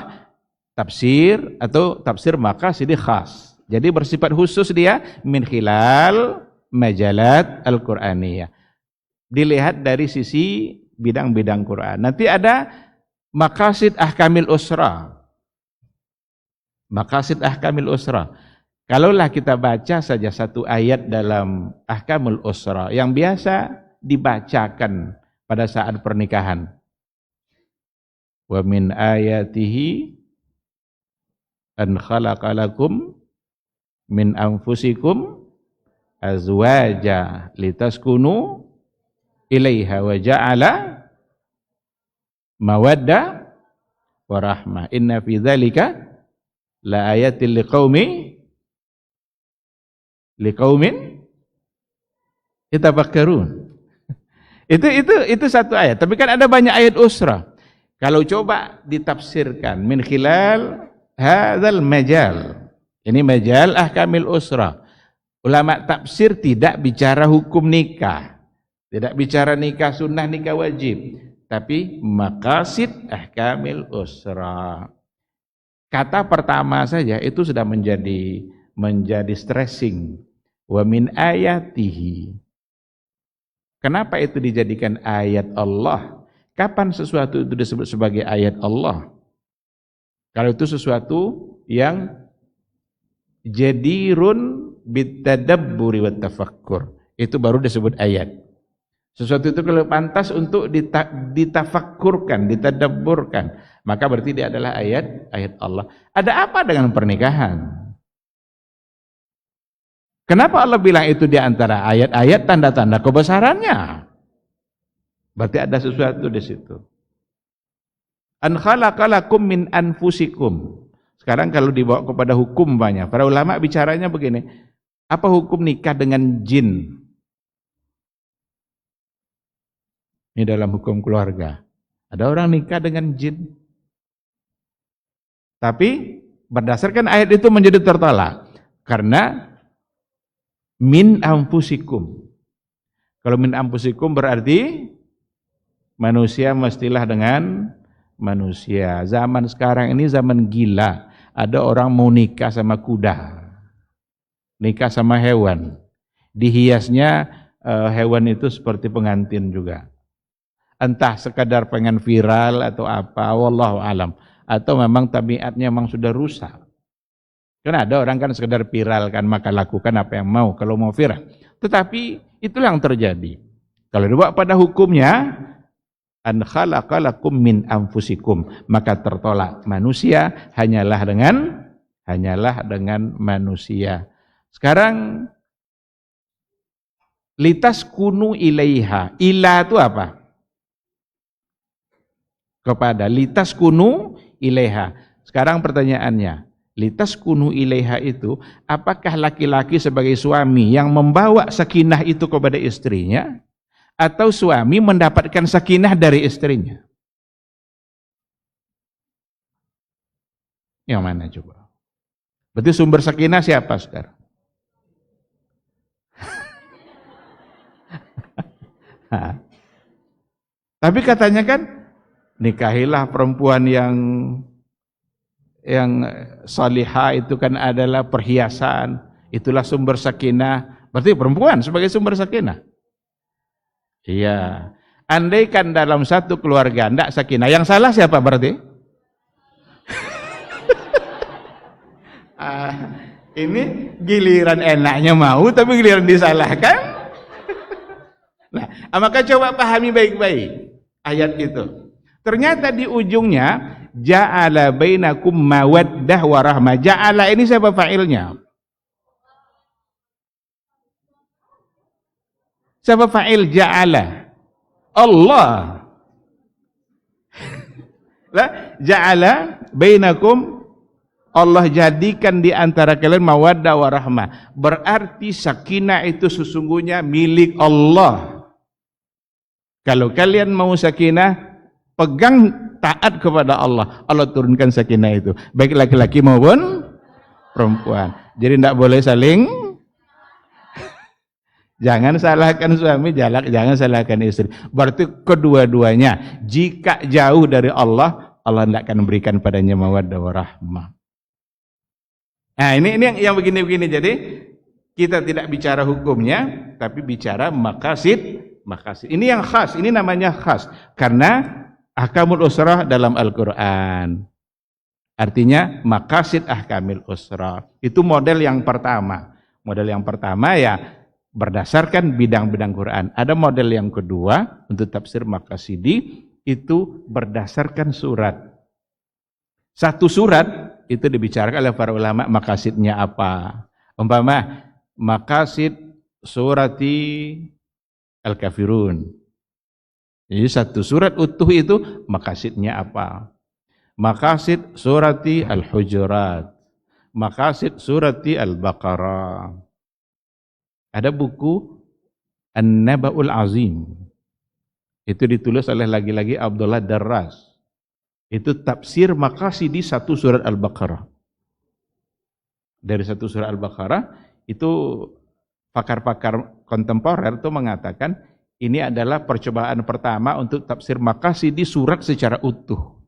tafsir atau tafsir maqasidi khas. Jadi bersifat khusus dia min khilal majalat al-Qur'aniyah. Dilihat dari sisi bidang-bidang Quran. Nanti ada maqasid ahkamil usra. Maqasid ahkamil usra. Kalaulah kita baca saja satu ayat dalam ahkamul usra yang biasa dibacakan pada saat pernikahan. Wa min ayatihi an khalaqalakum min anfusikum azwaja litaskunu ilaiha wa ja'ala mawadda wa rahmah. Inna fi dzalika la ayatil liqaumin yatafakkarun. Itu satu ayat, tapi kan ada banyak ayat usra. Kalau coba ditafsirkan min khilal hadzal majal. Ini majal ahkamil usrah. Ulama tafsir tidak bicara hukum nikah. Tidak bicara nikah sunnah, nikah wajib. Tapi maqasid ahkamil usrah. Kata pertama saja itu sudah menjadi stressing. Wa min ayatihi. Kenapa itu dijadikan ayat Allah? Kapan sesuatu itu disebut sebagai ayat Allah? Kalau itu sesuatu yang jadirun bitadabburi wat tafakkur, itu baru disebut ayat. Sesuatu itu kalau pantas untuk ditafakkurkan, ditadabburkan, maka berarti dia adalah ayat Allah. Ada apa dengan pernikahan? Kenapa Allah bilang itu di antara ayat-ayat tanda-tanda kebesarannya? Berarti ada sesuatu di situ. An khalaqalakum min anfusikum. Sekarang kalau dibawa kepada hukum banyak. Para ulama bicaranya begini. Apa hukum nikah dengan jin? Ini dalam hukum keluarga. Ada orang nikah dengan jin. Tapi berdasarkan ayat itu menjadi tertolak. Karena min anfusikum. Kalau min anfusikum berarti manusia mestilah dengan manusia. Zaman sekarang ini zaman gila. Ada orang mau nikah sama kuda. Nikah sama hewan. Dihiasnya hewan itu seperti pengantin juga. Entah sekadar pengen viral atau apa, wallahu alam. Atau memang tabiatnya memang sudah rusak. Karena ada orang kan sekedar viral kan, maka lakukan apa yang mau kalau mau viral. Tetapi itulah yang terjadi. Kalau dibawa pada hukumnya, an khalaqalakum min anfusikum, maka tertolak manusia hanyalah dengan manusia. Sekarang litas kunu ilaiha. Ila itu apa? Kepada litas kunu ilaiha. Sekarang pertanyaannya, litas kunu ilaiha itu, apakah laki-laki sebagai suami yang membawa sakinah itu kepada istrinya, atau suami mendapatkan sakinah dari istrinya? Yang mana coba? Berarti sumber sakinah siapa sekarang? Tapi katanya kan, nikahilah perempuan yang salihah, itu kan adalah perhiasan, itulah sumber sakinah. Berarti perempuan sebagai sumber sakinah. Iya. Andaikan dalam satu keluarga tidak sakinah, yang salah siapa berarti? Ini giliran enaknya mau, tapi giliran disalahkan. Nah, maka coba pahami baik-baik ayat itu. Ternyata di ujungnya ja'ala bainakum mawaddah warahmah. Ja'ala ini siapa fa'ilnya? Siapa fa'il ja'ala? Allah. Lah, ja'ala bainakum, Allah jadikan di antara kalian mawaddah warahmah. Berarti sakinah itu sesungguhnya milik Allah. Kalau kalian mau sakinah, pegang taat kepada Allah, Allah turunkan sakinah itu, baik laki-laki maupun perempuan. Jadi tidak boleh saling, jangan salahkan suami, jangan salahkan istri. Berarti kedua-duanya jika jauh dari Allah, Allah tidak akan memberikan padanya mawaddah warahmah. Nah, ini yang begini-begini. Jadi kita tidak bicara hukumnya, tapi bicara maqasid. Ini yang khas, ini namanya khas karena ahkamul usrah dalam Al-Quran. Artinya maqasid ahkamil usrah. Itu model yang pertama. Model yang pertama ya berdasarkan bidang-bidang Quran. Ada model yang kedua untuk tafsir maqasidi, itu berdasarkan surat. Satu surat itu dibicarakan oleh para ulama maqasidnya apa. Umpama maqasid surati Al-Kafirun. Jadi satu surat utuh itu maqasidnya apa? Maqasid surati Al-Hujurat, maqasid surati Al-Baqarah. Ada buku An-Naba'ul Azim. Itu ditulis oleh lagi-lagi Abdullah Darras. Itu tafsir maqasidi satu surat Al-Baqarah. Dari satu surat Al-Baqarah itu pakar-pakar kontemporer itu mengatakan ini adalah percobaan pertama untuk tafsir maqasidi surat secara utuh.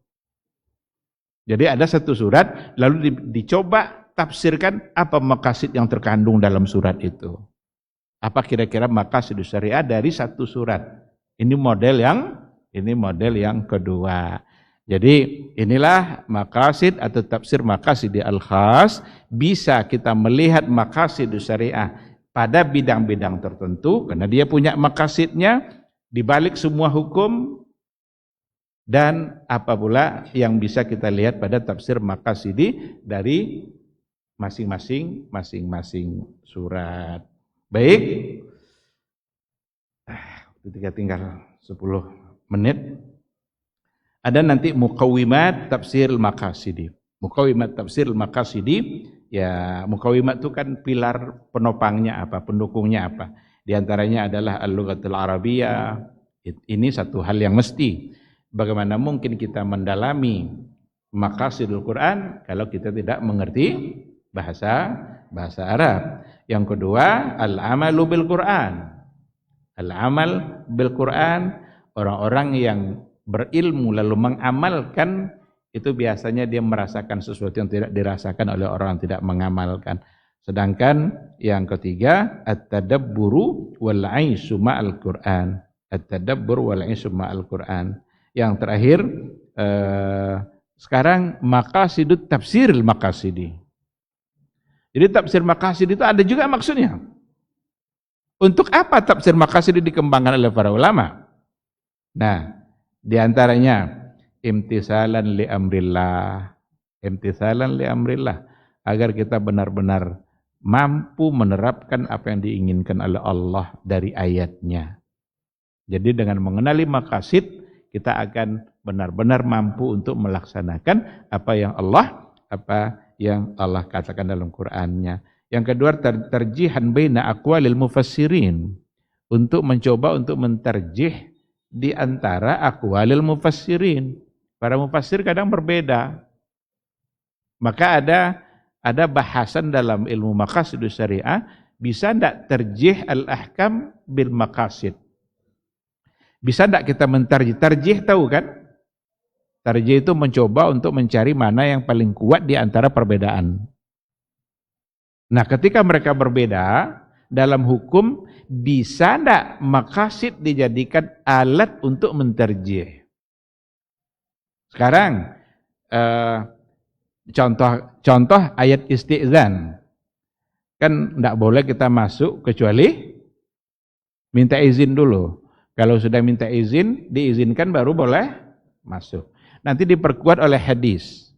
Jadi ada satu surat lalu dicoba tafsirkan apa maqasid yang terkandung dalam surat itu. Apa kira-kira maqasid syariah dari satu surat. Ini model yang kedua. Jadi inilah maqasid atau tafsir maqasid al-khas, bisa kita melihat maqasid syariah pada bidang-bidang tertentu karena dia punya maqasidnya di balik semua hukum, dan apa pula yang bisa kita lihat pada tafsir maqasidi dari masing-masing surat. Baik. Ketika tinggal 10 menit. Ada nanti muqawimat tafsir al-maqasidi. Muqawimat tafsir al-maqasidi, ya muqawimat itu kan pilar penopangnya apa, pendukungnya apa. Di antaranya adalah al-lughatul arabiyyah. Ini satu hal yang mesti. Bagaimana mungkin kita mendalami maqasidul Quran kalau kita tidak mengerti bahasa Arab. Yang kedua, al-amalu bil Quran. Al-amal bil Quran, orang-orang yang berilmu lalu mengamalkan itu biasanya dia merasakan sesuatu yang tidak dirasakan oleh orang yang tidak mengamalkan. Sedangkan yang ketiga, at-tadabburu wal 'aisyu ma'al Qur'an. At-tadabbur wal 'aisyu ma'al Qur'an. Yang terakhir sekarang maqasidut tafsiril maqasidi. Jadi tafsir maqasidi itu ada juga maksudnya. Untuk apa tafsir maqasidi dikembangkan oleh para ulama? Nah, di antaranya imtisalan li amrillah. Imtisalan li amrillah, agar kita benar-benar mampu menerapkan apa yang diinginkan oleh Allah dari ayatnya. Jadi dengan mengenali maqasid, kita akan benar-benar mampu untuk melaksanakan apa yang Allah katakan dalam Qur'annya. Yang kedua, terjihan baina aqwalil mufassirin, untuk mencoba untuk menterjih di antara aqwalil mufassirin. Para mufassir kadang berbeda. Maka ada bahasan dalam ilmu maqasid syariah, bisa enggak terjih al-ahkam bil maqasid? Bisa enggak kita menterjih? Terjih tahu kan? Terjih itu mencoba untuk mencari mana yang paling kuat di antara perbedaan. Nah, ketika mereka berbeda dalam hukum, bisa enggak maqasid dijadikan alat untuk menterjih? Sekarang contoh ayat isti'zan. Kan enggak boleh kita masuk kecuali minta izin dulu. Kalau sudah minta izin, diizinkan baru boleh masuk. Nanti diperkuat oleh hadis.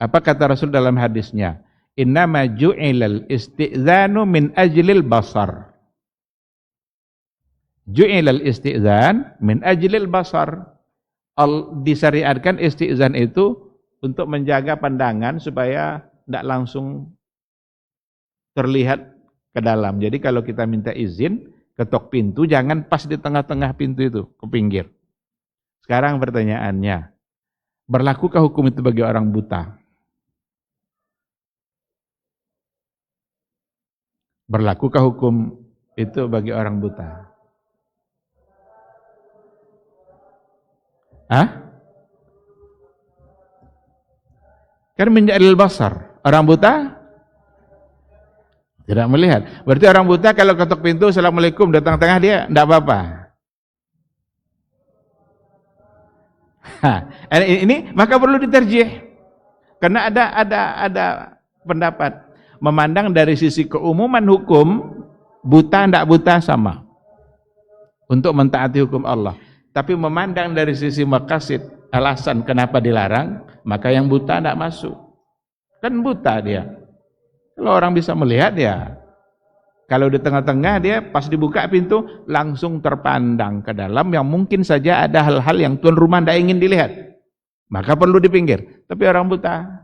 Apa kata Rasul dalam hadisnya? Innama ju'ilal isti'zanu min ajlil basar. Ju'ilal isti'zan min ajlil basar. Disyariatkan isti'zan itu untuk menjaga pandangan supaya tidak langsung terlihat ke dalam. Jadi kalau kita minta izin, ketok pintu, jangan pas di tengah-tengah pintu itu, ke pinggir. Sekarang pertanyaannya, berlakukah hukum itu bagi orang buta? Berlakukah hukum itu bagi orang buta? Hah? Kan menjadi basar. Orang buta tidak melihat. Berarti orang buta kalau ketuk pintu, assalamualaikum, datang tengah dia, tidak apa-apa. Ini maka perlu diterjih. Karena ada pendapat memandang dari sisi keumuman hukum, buta tidak buta sama untuk mentaati hukum Allah. Tapi memandang dari sisi maqasid, alasan kenapa dilarang, maka yang buta tidak masuk. Kan buta dia. Kalau orang bisa melihat ya, kalau di tengah-tengah dia pas dibuka pintu langsung terpandang ke dalam yang mungkin saja ada hal-hal yang tuan rumah tidak ingin dilihat. Maka perlu di pinggir. Tapi orang buta,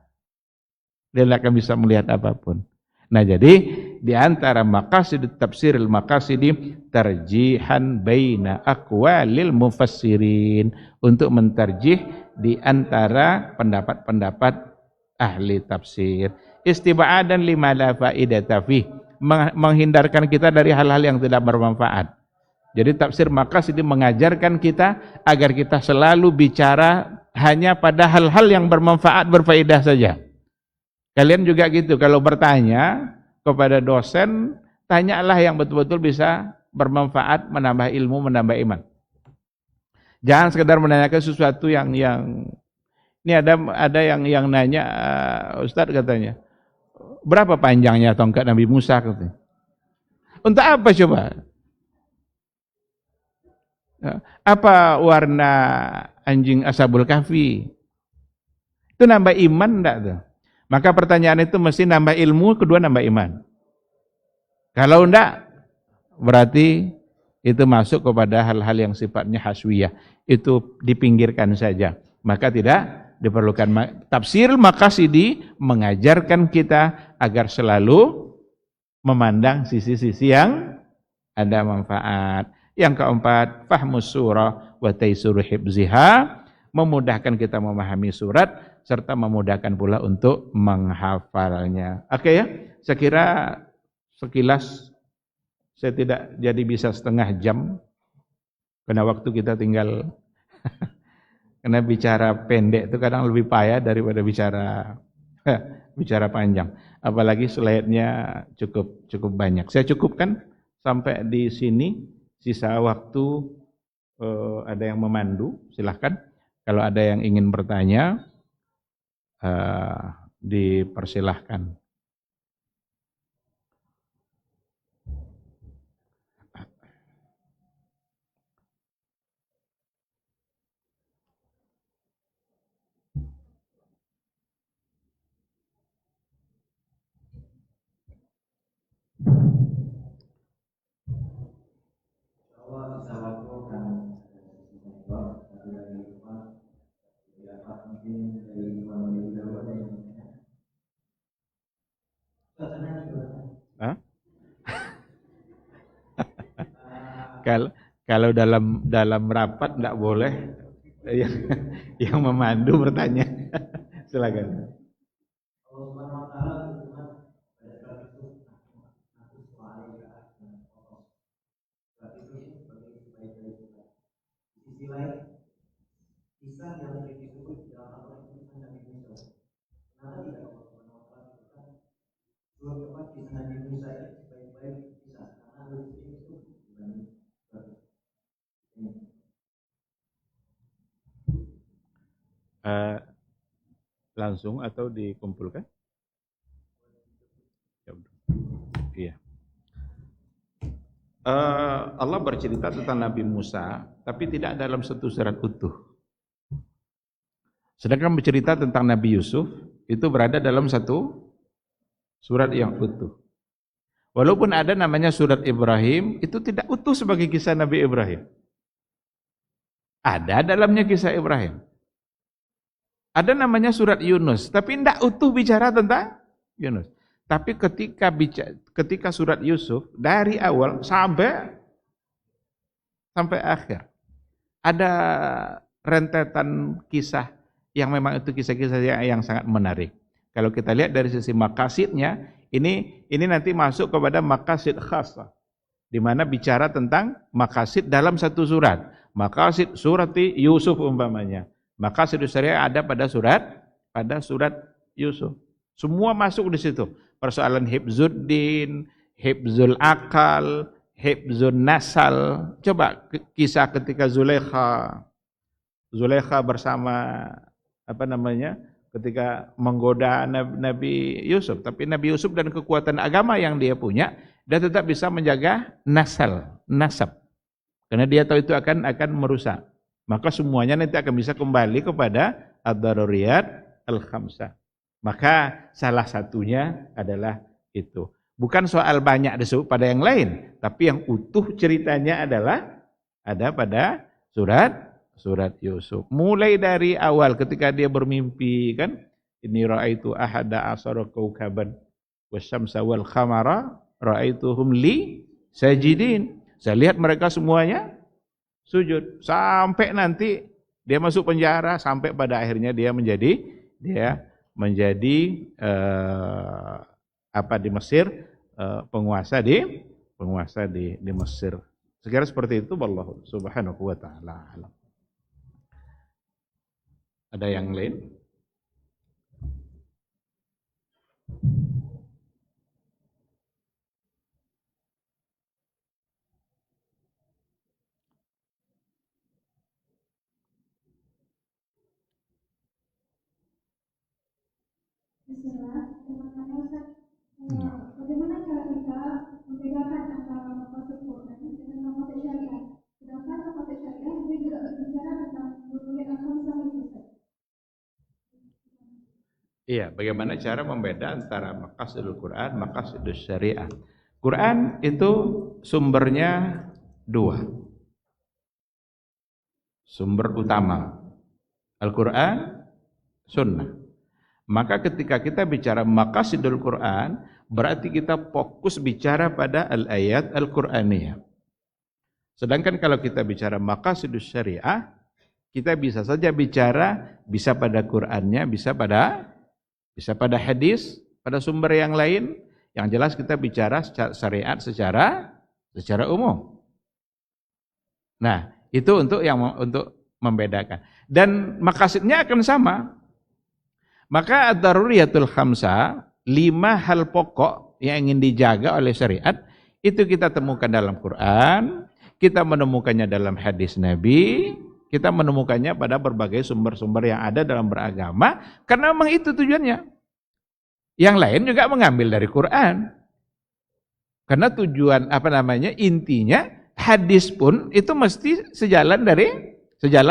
dia tidak akan bisa melihat apapun. Nah, jadi di antara maqasid tafsiril maqasidi tarjihan baina aqwalil mufassirin, untuk mentarjih di antara pendapat-pendapat ahli tafsir. Istiba'adan lima la faidata fih, menghindarkan kita dari hal-hal yang tidak bermanfaat. Jadi tafsir maqasid mengajarkan kita agar kita selalu bicara hanya pada hal-hal yang bermanfaat, berfaedah saja. Kalian juga gitu, kalau bertanya kepada dosen, tanyalah yang betul-betul bisa bermanfaat, menambah ilmu, menambah iman. Jangan sekedar menanyakan sesuatu yang ini ada yang nanya, Ustadz katanya, berapa panjangnya tongkat Nabi Musa katanya. Untuk apa coba? Apa warna anjing Ashabul Kahfi? Itu nambah iman enggak tuh? Maka pertanyaan itu mesti nambah ilmu, kedua nambah iman. Kalau enggak, berarti itu masuk kepada hal-hal yang sifatnya haswiyah. Itu dipinggirkan saja. Maka tidak diperlukan. Tafsir maqasidi mengajarkan kita agar selalu memandang sisi-sisi yang ada manfaat. Yang keempat, fahmus surah wa taisuru hibziha, memudahkan kita memahami surat serta memudahkan pula untuk menghafalnya. Oke ya, saya kira sekilas, saya tidak jadi bisa setengah jam karena waktu kita tinggal karena bicara pendek itu kadang lebih payah daripada bicara panjang. Apalagi slide-nya cukup banyak. Saya cukupkan sampai di sini. Sisa waktu ada yang memandu, silahkan. Kalau ada yang ingin bertanya, dipersilahkan. Hah? Kalau dalam rapat enggak boleh yang memandu bertanya. Silakan. Kisah yang disebut dalam Al-Quran itu kisah Nabi Musa. Kenapa tidak Allah Subhanahu wa taala sebutkan dua tempat kisah Nabi Musa ini sebaik-baik kisah? Karena ada di sini itu dibanding ini. Langsung atau dikumpulkan? Iya. Allah bercerita tentang Nabi Musa, tapi tidak dalam satu surat utuh. Sedangkan bercerita tentang Nabi Yusuf, itu berada dalam satu surat yang utuh. Walaupun ada namanya surat Ibrahim, itu tidak utuh sebagai kisah Nabi Ibrahim. Ada dalamnya kisah Ibrahim. Ada namanya surat Yunus, tapi tidak utuh bicara tentang Yunus. Tapi ketika surat Yusuf, dari awal sampai akhir, ada rentetan kisah yang memang itu kisah-kisah yang sangat menarik. Kalau kita lihat dari sisi maqasidnya, ini nanti masuk kepada maqasid khasah, di mana bicara tentang maqasid dalam satu surat. Maqasid surati Yusuf umpamanya. Maqasid syariah ada pada surat Yusuf. Semua masuk di situ. Persoalan hifzuddin, hifzul akal, hifzun nasal. Coba kisah ketika Zulaikha bersama ketika menggoda Nabi Yusuf. Tapi Nabi Yusuf dan kekuatan agama yang dia punya, dia tetap bisa menjaga nasab. Karena dia tahu itu akan merusak. Maka semuanya nanti akan bisa kembali kepada ad-daruriyat al-khamsah. Maka salah satunya adalah itu. Bukan soal banyak disebut pada yang lain, tapi yang utuh ceritanya adalah ada pada surat Yusuf. Mulai dari awal ketika dia bermimpi kan, ini ra'aitu ahada asara kaukaban. wasyamsa wal qamara ra'aituhum li sajidin. Saya lihat mereka semuanya sujud sampai nanti dia masuk penjara, sampai pada akhirnya dia menjadi di Mesir, penguasa di Mesir. Sekira seperti itu, wallahu subhanahu wa ta'ala alam. Ada yang lain? Bagaimana cara kita membedakan antara maqasid Quran dengan maqasid syariat? Sedangkan maqasid syariat dia juga berbicara tentang rukun al-khamsah itu. Iya, bagaimana cara membeda antara maqasidul Quran, maqasidus syariah. Quran itu sumbernya dua. Sumber utama Al-Quran, Sunnah. Maka ketika kita bicara maqasidul Quran, berarti kita fokus bicara pada al-ayat al-Qur'aniyah. Sedangkan kalau kita bicara maqasidus syariah, kita bisa saja bicara bisa pada Qur'annya, bisa pada hadis, pada sumber yang lain. Yang jelas kita bicara syariat secara umum. Nah, itu untuk membedakan. Dan maqasidnya akan sama. Maka ad-daruriyatul khamsah, 5 hal pokok yang ingin dijaga oleh syariat, itu kita temukan dalam Quran, kita menemukannya dalam hadis Nabi, kita menemukannya pada berbagai sumber-sumber yang ada dalam beragama, karena memang itu tujuannya. Yang lain juga mengambil dari Quran. Karena tujuan intinya hadis pun itu mesti sejalan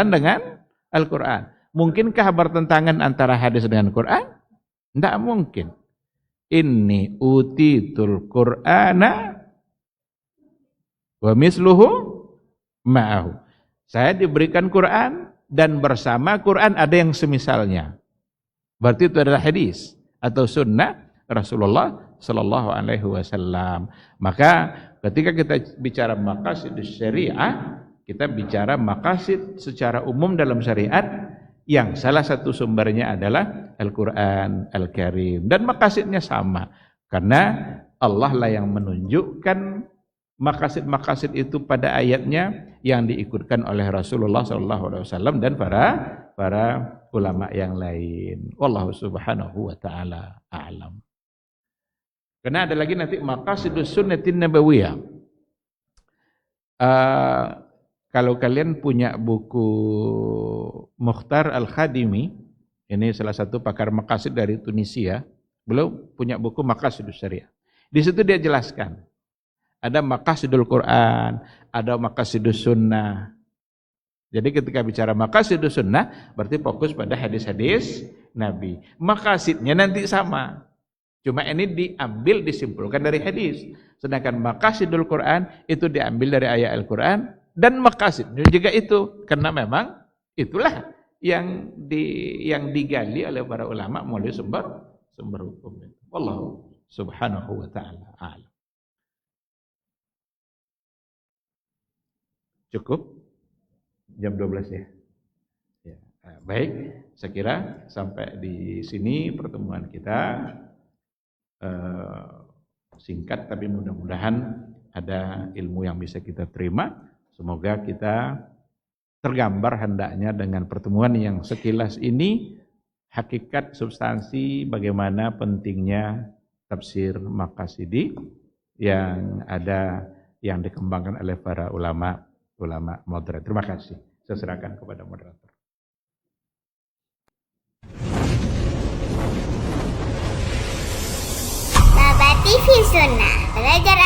dengan Al-Quran. Mungkinkah bertentangan antara hadis dengan Quran? Tidak mungkin. Inni utitul Qur'ana wa misluhu ma'ahu. Saya diberikan Quran dan bersama Quran ada yang semisalnya. Berarti itu adalah hadis atau sunnah Rasulullah sallallahu alaihi wasallam. Maka ketika kita bicara maqasidus syariah, kita bicara maqasid secara umum dalam syariat, yang salah satu sumbernya adalah Al-Quran Al-Karim. Dan maqasidnya sama. Karena Allah lah yang menunjukkan maqasid-maqasid itu pada ayatnya yang diikutkan oleh Rasulullah SAW dan para ulama yang lain. Wallahu subhanahu wa ta'ala a'lam. Karena ada lagi nanti maqasidus sunnatin nabawiyah. Kalau kalian punya buku Mukhtar Al-Khadimi, ini salah satu pakar maqasid dari Tunisia, beliau punya buku Maqasidus Syariah. Di situ dia jelaskan, ada maqasidul Quran, ada maqasidus sunnah. Jadi ketika bicara maqasidus sunnah, berarti fokus pada hadis-hadis Nabi. Maqasidnya nanti sama, cuma ini disimpulkan dari hadis. Sedangkan maqasidul Quran itu diambil dari ayat Al-Quran, dan maqasidnya juga itu, karena memang itulah yang digali oleh para ulama melalui sumber hukum. Wallahu subhanahu wa ta'ala a'lam. Cukup? Jam 12 ya? Ya. Baik, saya kira sampai di sini pertemuan kita. Singkat tapi mudah-mudahan ada ilmu yang bisa kita terima. Semoga kita tergambar hendaknya dengan pertemuan yang sekilas ini, hakikat substansi bagaimana pentingnya tafsir maqasidi yang dikembangkan oleh para ulama moderator. Terima kasih. Saya serahkan kepada moderator. Baba TV Sunnah, belajar